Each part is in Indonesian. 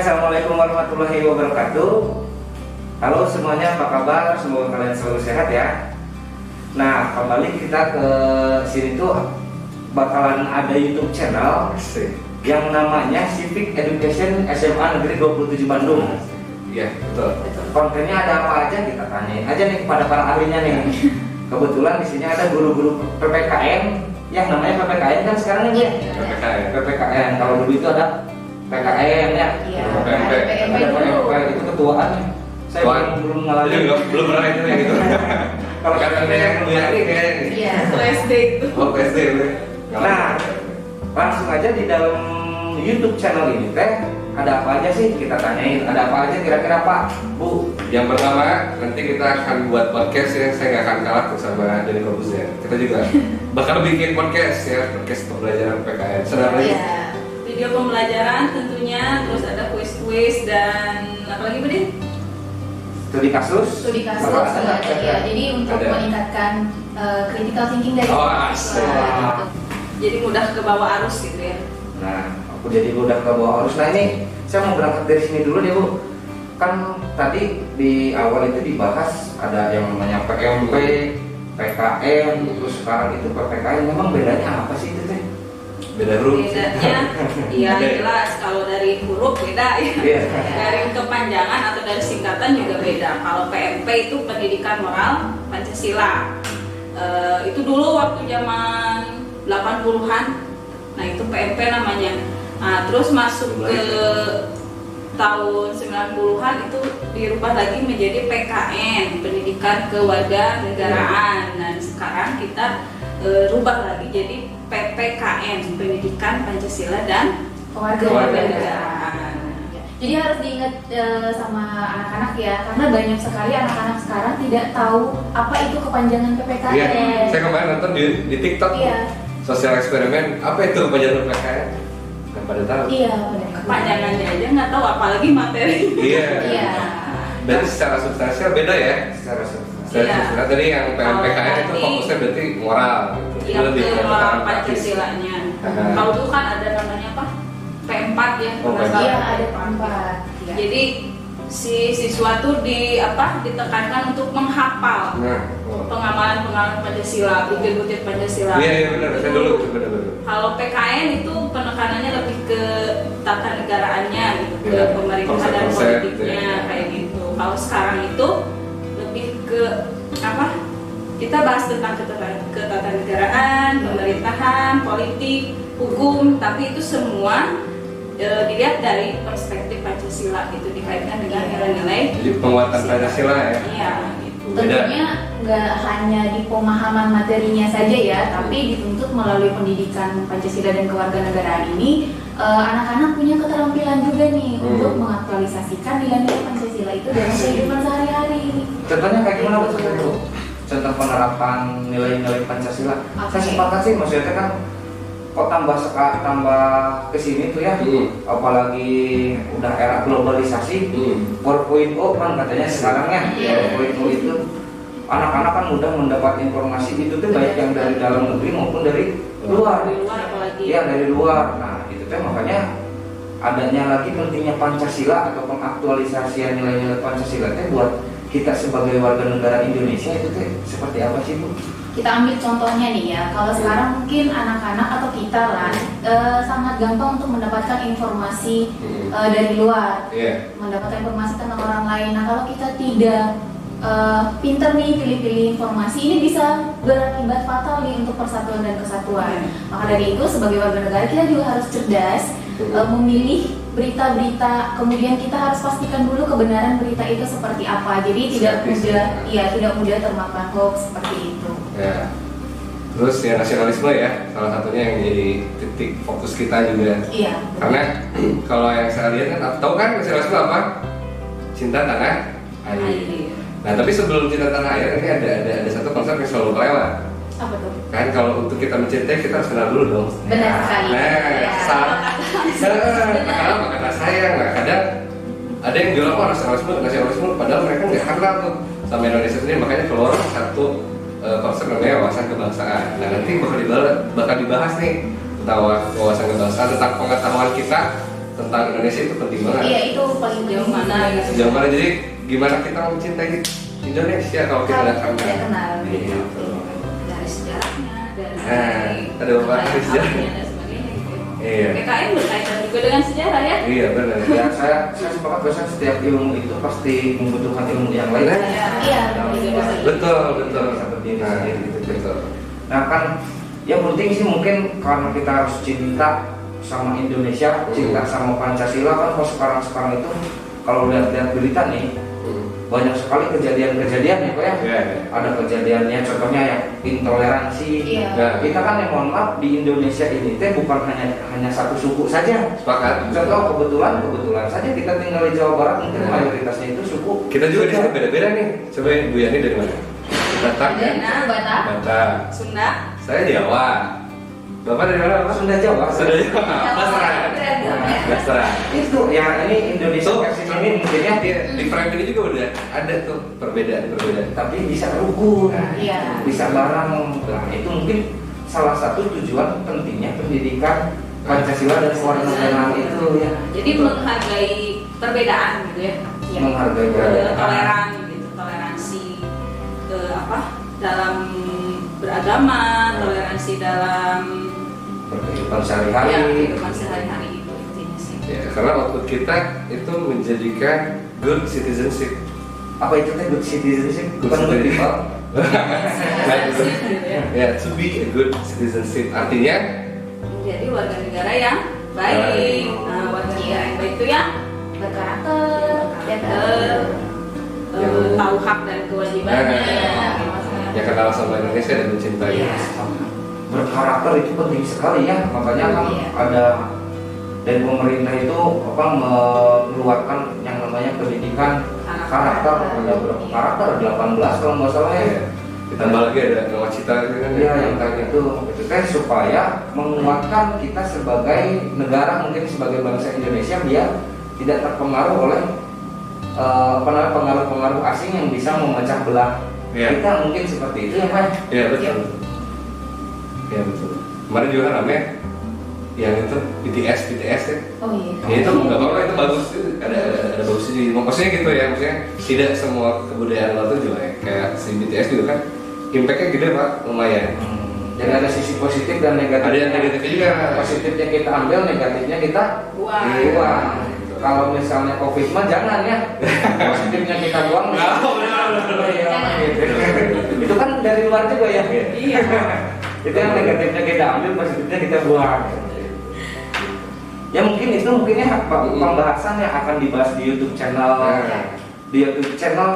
Assalamualaikum warahmatullahi wabarakatuh. Halo semuanya, apa kabar? Semoga kalian selalu sehat ya. Nah, kembali kita ke sini tuh bakalan ada YouTube channel yang namanya Civic Education SMA Negeri 27 Bandung. Iya, betul. Kontennya ada apa aja, kita tanyain aja nih kepada para ahlinya nih. Kebetulan di sini ada guru-guru PPKN, ya namanya PPKN kan sekarang ini. PPKN. Kalau dulu itu ada PKN ya. Iya. PMP. Ada PMP itu ketuaan. Saya belum ngalamin. Belum pernah itu ya gitu. Kalau PMP yang belum hari kayak ini. Iya, SD itu. Oh, PSD. Nah, langsung aja di dalam YouTube channel ini teh ada apa aja sih, kita tanyain. Ada apa aja kira-kira Pak, Bu? Yang pertama, nanti kita akan buat podcast ya. Saya nggak akan kalah tuh sama Johnny Corbuzier. Kita juga bakal bikin podcast ya, podcast pembelajaran PKN. Sedang lagi. Iya. Video pembelajaran tentunya, terus ada kuis-kuis dan apa lagi Budi? Studi kasus. Studi kasus. Bakal ada, Ya. Jadi untuk Ada. meningkatkan critical thinking dari Oh, mahasiswa, asik. gitu. Jadi mudah ke bawah arus gitu ya. Nah, aku jadi udah ke bawah arus. Nah ini saya mau berangkat dari sini dulu deh Bu. Kan tadi di awal itu dibahas ada yang namanya PMP, PKN, terus sekarang itu PPKN. Memang bedanya apa sih itu teh? Beda huruf. Bedanya, iya jelas kalau dari huruf beda ya. Iya. Dari kepanjangan atau dari singkatan juga beda. Kalau PMP itu Pendidikan Moral Pancasila. Itu dulu waktu zaman 80-an. Nah, itu PMP namanya. Nah, terus masuk ke tahun 90-an itu dirubah lagi menjadi PKN, Pendidikan Kewarganegaraan. Nah, sekarang kita rubah lagi jadi PPKN, Pendidikan Pancasila dan Kewarganegaraan. Jadi harus diingat sama anak-anak ya, karena banyak sekali anak-anak sekarang tidak tahu apa itu kepanjangan PPKN. Iya, saya kemarin nonton di TikTok. Iya. Sosial eksperimen, apa itu pembelajaran PKN? Nggak pada tahu. Iya, benar. Kepanjangannya aja nggak tahu, apalagi materi. Iya. Iya. Berarti secara substansial beda ya. Secara substansial. Secara Iya. substansial tadi yang PKN itu Kalau fokusnya berarti moral. Gitu. Yang Lebih ke ke moral praktis. Pancasilanya. Aha. Kalau dulu kan ada namanya apa? P4 ya. Oh, kalau nggak P4. salah. Iya, ada empat. Iya. Jadi si siswa tuh ditekankan untuk menghafal Nah, oh. pengamalan Pancasila, butir-butir Pancasila. Iya, iya benar. Saya dulu benar-benar. Kalau PKN itu penekanannya lebih ke tata negaraannya gitu, ke Iya, pemerintahan dan konsep-konsep politiknya gitu ya. kayak gitu. Kalau sekarang itu lebih ke apa? Kita bahas tentang ketatanegaraan, pemerintahan, politik, hukum, tapi itu semua dilihat dari perspektif Pancasila, itu dikaitkan dengan nilai-nilai. Jadi penguatan Pancasila ya. Iya, gitu. Tentunya nggak hanya di pemahaman materinya saja ya, tapi dituntut melalui pendidikan Pancasila dan kewarganegaraan ini anak-anak punya keterampilan juga nih untuk mengaktualisasikan nilai-nilai Pancasila itu dalam kehidupan sehari-hari. Contohnya kayak gimana Bu? Contoh penerapan nilai-nilai Pancasila. Oke. Saya sepakat sih, maksudnya kan kok tambah kesini tuh ya, apalagi udah era globalisasi. 4.0 kan katanya sekarang ya. Iya. 4.0 itu anak-anak kan mudah mendapat informasi itu tuh baik yang dari dalam negeri maupun dari luar. Dari luar apalagi. Iya, dari luar. Nah itu tuh makanya adanya lagi pentingnya Pancasila atau pengaktualisasian nilai-nilai Pancasila teh buat kita sebagai warga negara Indonesia itu teh seperti apa sih Bu? Kita ambil contohnya nih ya, kalau sekarang mungkin anak-anak atau kita lah sangat gampang untuk mendapatkan informasi dari luar, Iya. mendapatkan informasi tentang orang lain. Nah kalau kita tidak pinter nih pilih-pilih informasi, ini bisa berakibat fatal nih untuk persatuan dan kesatuan. Maka dari itu sebagai warga negara kita juga harus cerdas memilih berita-berita, kemudian kita harus pastikan dulu kebenaran berita itu seperti apa. Jadi tidak mudah termakan hoax seperti itu. Ya. Terus ya nasionalisme ya, salah satunya yang jadi titik fokus kita juga. Iya. Karena kalau yang saya lihat kan, tahu kan nasionalisme apa? Cinta tanah air. Nah tapi sebelum cinta tanah air ini ada satu konsep yang selalu kelewat. Apa tuh? Kan kalau untuk kita mencintai kita harus kenal dulu dong. Benar sekali. Nah, Ya. kenal kata sayang. Nah kadang ada yang bilang oh nasionalisme, padahal mereka nggak kenal tuh sama Indonesia sendiri. Makanya keluar satu konsep namanya wawasan kebangsaan. Nah nanti bakal dibahas nih tentang wawasan kebangsaan, tentang pengetahuan kita tentang Indonesia itu penting banget. Iya, itu paling Sejauh mana gitu. Sejauh mana, jadi gimana kita mencintai Indonesia kalau kita tidak Kalau tidak kenal. Gitu. Dari sejarahnya, dari ada beberapa kekayaan sejarah. alamnya dan sebagainya gitu. Iya. PKN berkaitan juga dengan sejarah ya. Iya benar. Ya saya sepakat bahwa setiap ilmu itu pasti membutuhkan ilmu yang lain. Iya, Betul, betul. Bisa berdiri Nah, sendiri gitu. betul. Nah kan yang penting sih mungkin karena kita harus cinta sama Indonesia, cinta sama Pancasila kan. Kalau sekarang itu kalau lihat-lihat berita nih banyak sekali kejadian-kejadian ya Pak ya. Iya. Ada kejadiannya contohnya yang intoleransi. Iya. Nah, Kita kan yang mohon maaf di Indonesia ini teh bukan hanya satu suku saja. sepakat. Contoh kebetulan saja kita tinggal di Jawa Barat mungkin mayoritasnya itu suku. Kita juga di sini beda-beda nih. Coba Bu Yani dari mana? Batak ya? Batak, Batak. Sunda, Saya Jawa. Bapak dari mana? Bapak? Sunda Jawa. Sunda Jawa. Basra. Basra. Itu ya ini Indonesia Tuh, versi ini mungkinnya di frame ini juga udah ada tuh perbedaan. tapi bisa rukun, Iya. bisa bareng. Nah, itu mungkin salah satu tujuan pentingnya pendidikan Pancasila dan kewarganegaraan itu ya. jadi menghargai perbedaan gitu ya. Iya. Menghargai Toleran gitu, toleransi dalam beragama, toleransi dalam kehidupan sehari-hari. kehidupan sehari-hari itu intinya sih. Ya, karena output kita itu menjadikan good citizenship. Apa itu teh good citizenship? Good Bukan good citizenship. people. Citizenship gitu ya. Ya, to be a good citizenship artinya Menjadi warga negara yang baik. Nah, warga negara yang baik itu yang Berkarakter, karakter, tahu hak dan kewajibannya. ya kenal sama Indonesia dan mencintai. Iya. Berkarakter itu penting sekali ya. Makanya kan Iya. ada dari pemerintah itu mengeluarkan yang namanya pendidikan karakter. Ada berapa karakter? 18 kalau nggak salah ya. Ya. Ditambah lagi ada nawacita gitu kan. Iya, yang tadi itu teh supaya menguatkan kita sebagai negara, mungkin sebagai bangsa Indonesia biar tidak terpengaruh oleh pengaruh-pengaruh asing yang bisa memecah belah Iya. kita, mungkin seperti itu ya Pak. Iya betul. Iya betul. Kemarin juga kan rame yang itu BTS ya. Oh iya. Ya itu nggak apa-apa, itu bagus, itu ada bagusnya di maksudnya gitu ya, maksudnya tidak semua kebudayaan lo tuh jelek. Kayak si BTS gitu kan, impactnya gede Pak, lumayan. Jadi ada sisi positif dan negatif. Ada yang negatifnya juga. Positifnya kita ambil, negatifnya kita Buang. buang. Kalau misalnya COVID mah jangan ya. Positifnya kita buang. Iya, gitu. Itu kan dari luar juga ya. Iya. Itu yang negatifnya kita ambil, positifnya kita buang. Ya mungkin itu mungkinnya pembahasan yang akan dibahas di YouTube channel. Di YouTube channel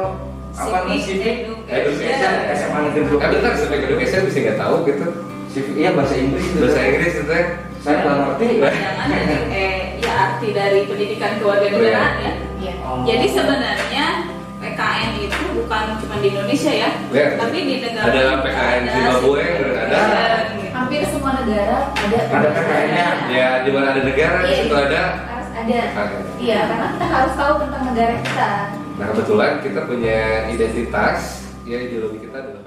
apa nih Civic Education. SMA Negeri Kan bentar, sampai kedua saya bisa nggak tahu gitu. Iya bahasa Inggris itu. Bahasa Inggris itu ya. Saya nggak ngerti. Jangan ya arti dari pendidikan kewarganegaraan ya. Iya. Jadi sebenarnya PKN itu bukan cuma di Indonesia ya, Ya. tapi di negara Ada PKN Zimbabwe, ada. Hampir semua negara ada PKN-nya. Ya di mana ada negara di situ ada. Harus ada. PKN. Iya, karena kita harus tahu tentang negara kita. Nah kebetulan kita punya identitas, ya ideologi kita adalah